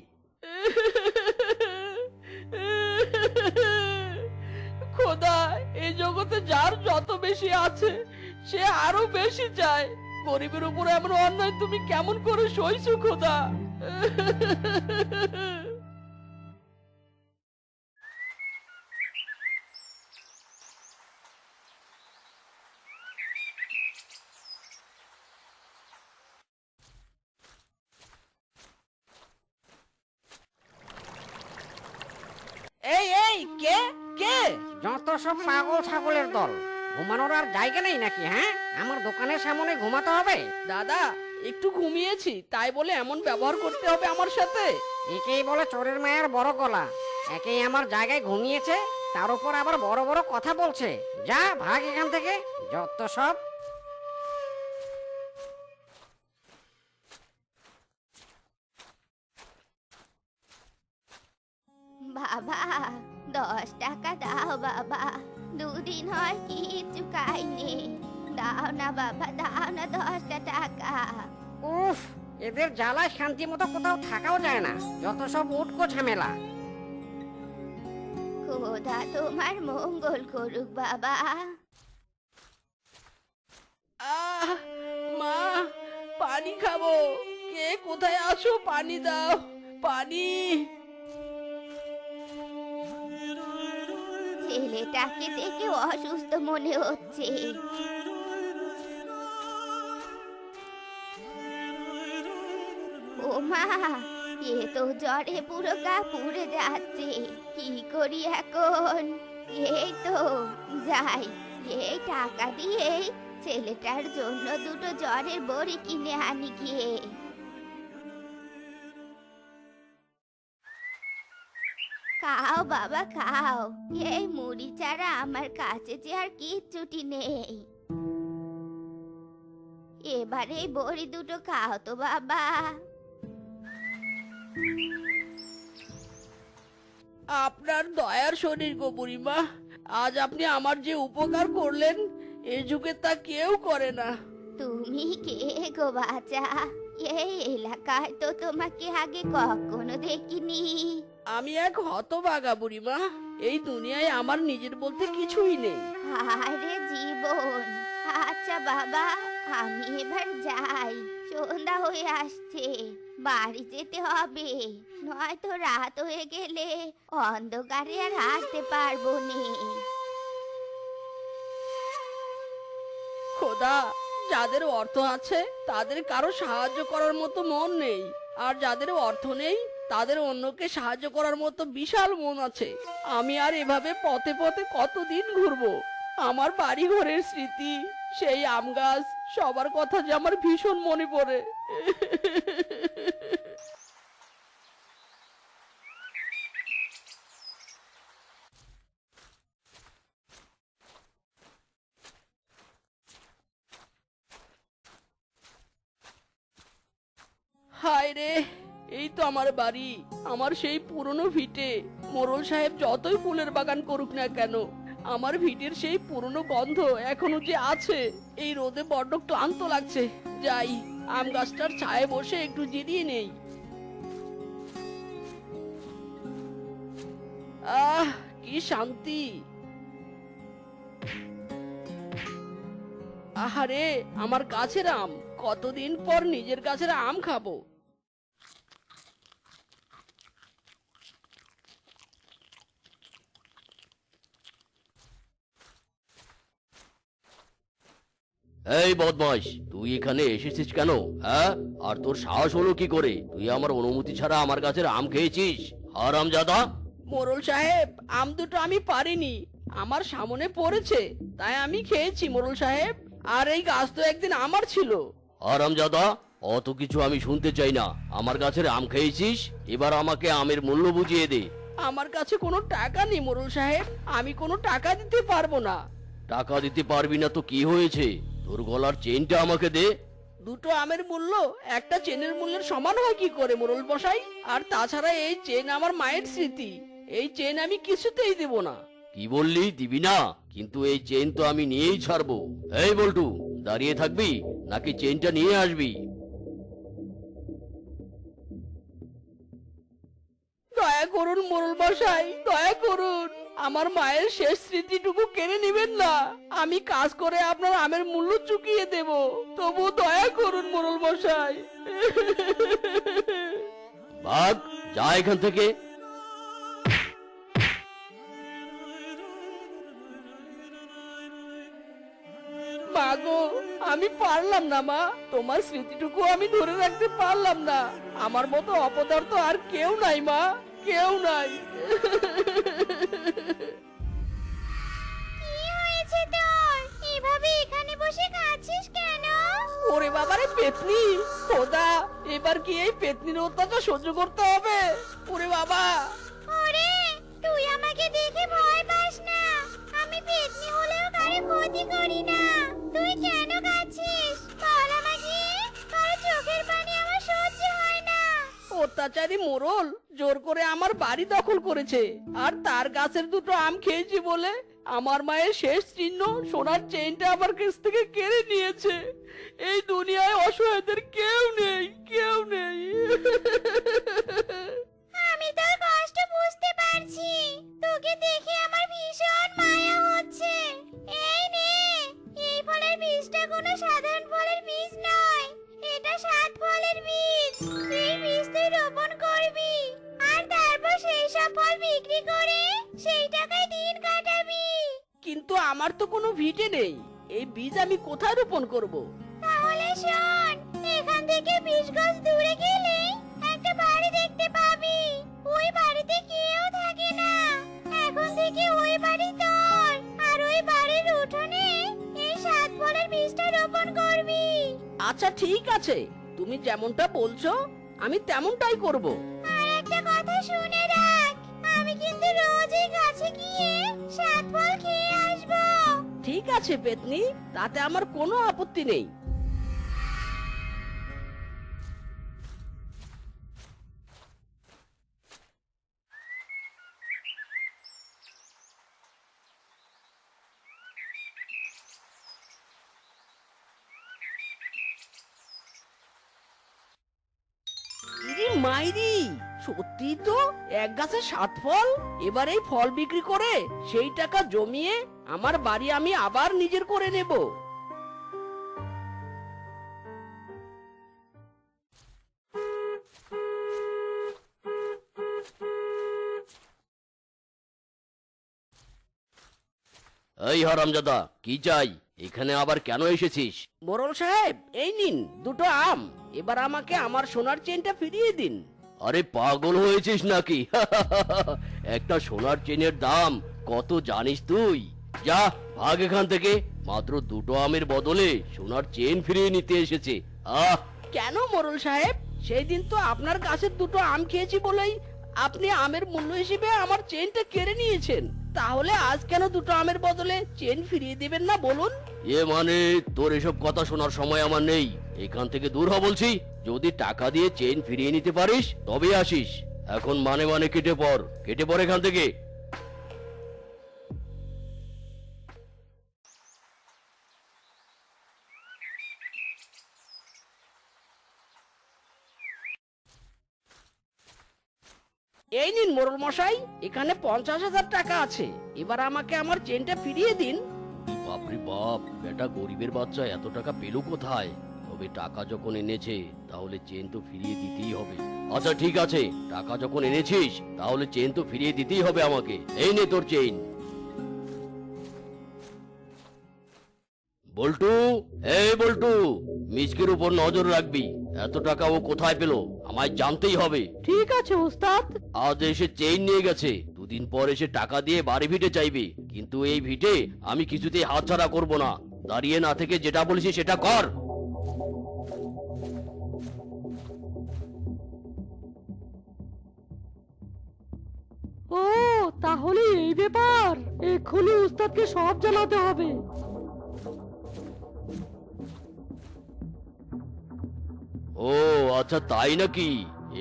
খোদা, এই জগতে যার যত বেশি আছে সে আরো বেশি চায়। গরিবের উপরে এমন অন্যায় তুমি কেমন করে সইছো খোদা? এই এই, কে কে? যত সব পাগল ছাগলের দল, ঘুমানোর আর জায়গা নেই নাকি? হ্যাঁ, আমার দোকানের সামনে ঘুমাতে হবে? দাদা, একটু ঘুমিয়েছি, তাই বলে এমন ব্যবহার করতে হবে আমার সাথে? একেই বলে চোরের মায়ের বড় গলা। একেই আমার জায়গায় ঘুমিয়েছে, তার উপর আবার বড় বড় কথা বলছে। যা, ভাগ এখান থেকে, যত সব। বাবা, 10 টাকা দাও বাবা, দুদিন হয় কিচ্ছু খাইনি। দাও না বাবা, দাও না 10টা টাকা। উফ, এদের জ্বালায় শান্তি মতো কোথাও থাকাও যায় না, যত সব উটকো ঝামেলা। খোদা তোমার মঙ্গল করুক বাবা। মা, পানি খাবো। কে কোথায় আছো? পানি দাও, পানি। ছেলেটাকে দেখে অসুস্থ মনে হচ্ছে। ও মা, এ তো জ্বরে পুরো গা পুড়ে যাচ্ছে, কি করি এখন? এই তো যাই, এই টাকা দিয়ে ছেলেটার জন্য দুটো জ্বরের বড়ি কিনে আনি গিয়ে। খাও বাবা খাও, এই মুড়ি ছাড়া আমার কাছে যে আর কিচ্ছুটি নেই। এবারে এই বড়ি দুটো খাও তো বাবা। আপনার দয়ার শরীর গো বুড়িমা, আজ আপনি আমার যে উপকার করলেন, এ যুগে তা কেউ করে না। তুমি কে গো বাচ্চা? এই এলাকায় তো তোমাকে আগে কখনো দেখিনি। আমি এক হতভাগা বুড়িমা, এই দুনিয়ায় আমার নিজের বলতে কিছুই নেই। আরে জীবন, আচ্ছা বাবা, আমি এবার যাই, সন্ধ্যা হয়ে আসছে, বাড়ি যেতে হবে, নয়তো রাত হয়ে গেলে অন্ধকারে আর হাঁটতে পারবো নে। খোদা, যাদের অর্থ আছে তাদের কারো সাহায্য করার মতো মন নেই, আর যাদের অর্থ নেই তাদের অন্যকে সাহায্য করার মতো বিশাল মন আছে। আমি আর এভাবে পথে পথে কতদিন ঘুরবো? আমার বাড়ি ঘরের স্মৃতি, সেই আম গাছ, সবার কথা যে আমার ভীষণ মনে পড়ে। হায় রে, এই তো আমার বাড়ি, আমার সেই পুরনো ভিটে। মোড়ল সাহেব যতই ফুলের বাগান করুক না কেন, আমার ভিটের সেই পুরনো গন্ধ এখনো যে আছে। এই রোদে বড্ড ক্লান্ত লাগছে, যাই আম গাছটার ছায়ে বসে একটু জিরিয়ে নেই। কি শান্তি! আহারে আমার গাছের আম, কতদিন পর নিজের গাছের আম খাবো। এই বদমাস, তুই এখানে এসেছিস কেন? হ্যাঁ, আর তোর সাহস হলো কি করে? তুই আমার অনুমতি ছাড়া আমার গাছের আম খেয়েছিস, হারামজাদা! মোরল সাহেব, আম দুটো আমি পারিনি, আমার সামনে পড়েছে তাই আমি খেয়েছি মোরল সাহেব। আর এই গাছ তো একদিন আমার ছিল। হারামজাদা, অত কিছু আমি শুনতে চাই না। আমার গাছের আম খেয়েছিস, এবার আমাকে আমের মূল্য বুঝিয়ে দে। আমার কাছে কোনো টাকা নেই মোরল সাহেব, আমি কোনো টাকা দিতে পারবো না। টাকা দিতে পারবি না তো কি হয়েছে? তোর গলার চেইনটা আমাকে দে। দুটো আমের মূল্য একটা চেনের মূল্যের সমান হয় কি করে মোরল মশাই? আর তাছাড়া এই চেন আমার মায়ের স্মৃতি, এই চেন আমি কিছুতেই দেব না। কি বললি, দিবি না? কিন্তু এই চেইন তো আমি নিয়েই ছাড়বো। এই বল্টু, দাঁড়িয়ে থাকবি নাকি চেইনটা নিয়ে আসবি? দয়া করুন মোরল মশাই, দয়া করুন, আমার মায়ের শেষ স্মৃতিটুকু কেড়ে নেবেন না। আমি কাজ করে আপনার আমের মূল্য চুকিয়ে দেব, তবু দয়া করুন মোরল মশাই। ভাগ, যা এখান থেকে। মা গো, আমি পারলাম না মা, তোমার স্মৃতিটুকু আমি ধরে রাখতে পারলাম না। আমার মতো অপদার্থ আর কেউ নাই মা, কেউ নাই। কি হয়েছে তোর? এভাবে এখানে বসে কাঁদছিস কেন? ওরে বাবারে পেতনি, খোদা, এবার কি এই পেতনির অত্যাচার সহ্য করতে হবে? ওরে বাবা! ওরে, তুই আমাকে দেখে ভয় পাস না, আমি পেতনি হলেও কারো ক্ষতি করি না। তুই কেন কাঁদছিস বল আমাকে, তোর চোখের পানি আমার সহ্য হয় না। অত্যাচারী মোরল জোর করে আমার বাড়ি দখল করেছে, আর তার গাছের দুটো আম খেয়েছি বলে আমার মায়ের শেষ চিহ্ন সোনার চেইনটা আমার কাছ থেকে কেড়ে নিয়েছে। এই দুনিয়ায় অসহায়দের কেউ নেই, কেউ নেই। আমি তোর কষ্ট বুঝতে পারছি, তোকে দেখে আমার ভীষণ মায়া হচ্ছে। এই নে, এই ফলের বীজটা কোনো সাধারণ ফলের বীজ নয়, এটা 7 ফলের বীজ। এই বীজ তুই রোপণ করবি, আর তারপর সেই সব ফল বিক্রি করে সেই টাকায় দিন কাটাবি। কিন্তু আমার তো কোনো ভিটে নেই, এই বীজ আমি কোথায় রোপণ করব? তাহলে শোন, এখান থেকে 20 গজ দূরে গেলে একটা বাড়ি দেখতে পাবি। ওই বাড়িতে কেউ থাকে না। এখন থেকে ওই বাড়ি তোর, আর ওই বাড়ির উঠোনে এই 7 ফলের বীজটা রোপণ করবি। আচ্ছা ঠিক আছে, তুমি যেমনটা বলছো আমি তেমনটাই করব। আর একটা কথা শুনে রাখ, আমি কিন্তু রোজ এই গাছে গিয়ে 7 ফল খেয়ে আসবো। ঠিক আছে পেতনি, তাতে আমার কোনো আপত্তি নেই। ইরে মাইরি, সত্যি তো এক গাছে 7 ফল। এবার এই ফল বিক্রি করে সেই টাকা জমিয়ে আমার বাড়ি আমি আবার নিজের করে নেব। এই হারামজাদা, কি চাই? এখানে আবার কেন এসেছিস? মোরল সাহেব, এই নিন দুটো আম, এবার আমাকে আমার সোনার চেনটা ফিরিয়ে দিন। আরে পাগল হয়েছিস নাকি? একটা সোনার চেনের দাম কত জানিস তুই? যা, ভাগ এখান থেকে। মাত্র দুটো আমের বদলে সোনার চেন ফিরিয়ে নিতে এসেছে। আহ! কেন মোরল সাহেব, সেই দিন তো আপনার গাছের দুটো আম খেয়েছি বলেই আপনি আমের মূল্য হিসেবে আমার চেনটা কেড়ে নিয়েছেন। তাহলে আজ কেন দুটো আমের বদলে চেন ফিরিয়ে দেবেন না বলুন? মানে তোর এসব কথা শোনার সময় আমার নেই। এখান থেকে দূর হ বলছি। যদি টাকা দিয়ে চেন ফিরিয়ে নিতে পারিস তবে আসিস। এখন মানে কেটে পড়, কেটে পড় এখান থেকে। এই নিন মোরল মশাই, এখানে 50,000 টাকা আছে, এবার আমাকে আমার চেনটা ফিরিয়ে দিন। ওরে বাপ, বেটা গরিবের বাচ্চা এত টাকা পেলো কোথায়? তবে টাকা যখন এনেছে তাহলে চেন তো ফিরিয়ে দিতেই হবে। আচ্ছা ঠিক আছে, টাকা যখন এনেছিস তাহলে চেন তো ফিরিয়ে দিতেই হবে আমাকে। এই নে তোর চেন। বল্টু, এই বল্টু, মিসকের উপর নজর রাখবি। এত টাকা ও কোথায় পেলো আমায় জানতেই হবে। ঠিক আছে ওস্তাদ। আজ এসে চেইন নিয়ে গেছে, দুদিন পর এসে টাকা দিয়ে বাড়ি ভিটে চাইবে, কিন্তু এই ভিটে আমি কিছুতেই হাতছাড়া করব না। দাঁড়িয়ে না থেকে যেটা বলেছি সেটা কর। ও তাহলে এই ব্যাপার, এক্ষুনি উস্তাদকে সব জানাতে হবে। ও আচ্ছা তাই নাকি,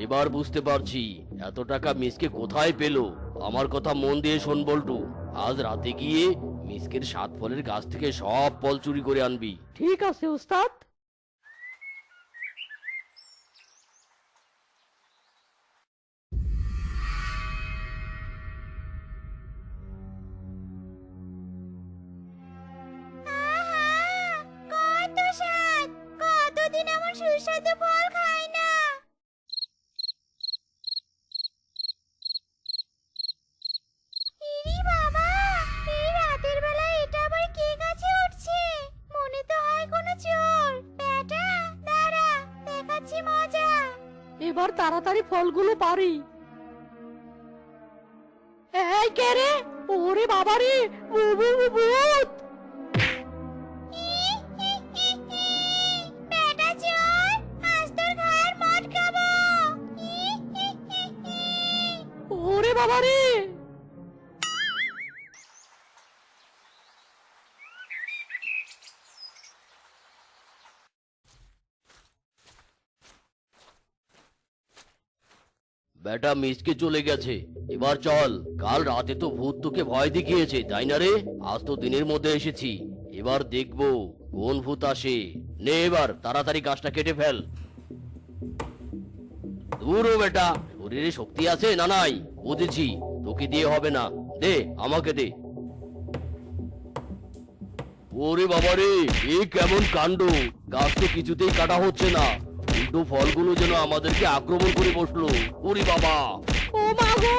এবার বুঝতে পারছি এত টাকা মিসকে কোথায় পেলো। আমার কথা মন দিয়ে শোন বল্টু, আজ রাতে গিয়ে মিসকের 7 ফলের গাছ থেকে সব ফল চুরি করে আনবি। ঠিক আছে উস্তাদ। কত স্বাদ, কতদিন আমার সুস্বাদু ফল খাই না। ইরি বাবা, এই রাতের বেলা এটা আবার কে গাছে উঠছে? মনে তো হয় কোনো চোর। বেটা দাঁড়া, দেখাচ্ছি মজা। এবার তাড়াতাড়ি ফলগুলো পারি। এই কে রে? ওরে বাবা রে, ভূত! বেটা চোর, আজ তোর ঘাড় মটকাবো। ওরে বাবা রে! বেটা মিসকে চলে গেছে, এবার চল। কাল রাতে তো ভূত তোকে ভয় দেখিয়েছে তাই না রে? আজ তো দিনের মধ্যে এসেছি, এবার দেখবো কোন ভূত আসে। নে এবার তাড়াতাড়ি গাছটা কেটে ফেল। দূর ও বেটা, শরীরে শক্তি আছে না নাই? বুঝেছি, তোকে দিয়ে হবে না, দে আমাকে দে। ওরে বাবা রে, এ কেমন কাণ্ড! গাছ তো কিছুতেই কাটা হচ্ছে না, উল্টো ফলগুলো যেন আমাদেরকে আক্রমণ করে বসলো। ওরে বাবা! ও মা গো,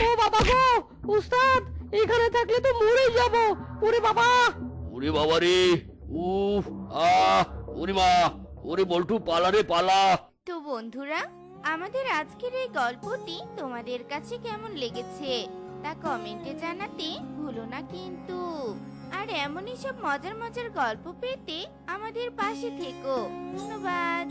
ও বাবা গো! উস্তাদ, এখানে থাকলে তো মরেই যাব। ওরে বাবা! ওরে বাবা রে! উফ! আহ! ওরে মা! ওরে বল্টু, পালা রে পালা! তো বন্ধুরা, আমাদের আজকের এই গল্পটি তোমাদের কাছে কেমন লেগেছে তা কমেন্টে জানাতে ভুলো না কিন্তু। আর এমনই সব মজার মজার গল্প পেতে আমাদের পাশে থেকো। ধন্যবাদ।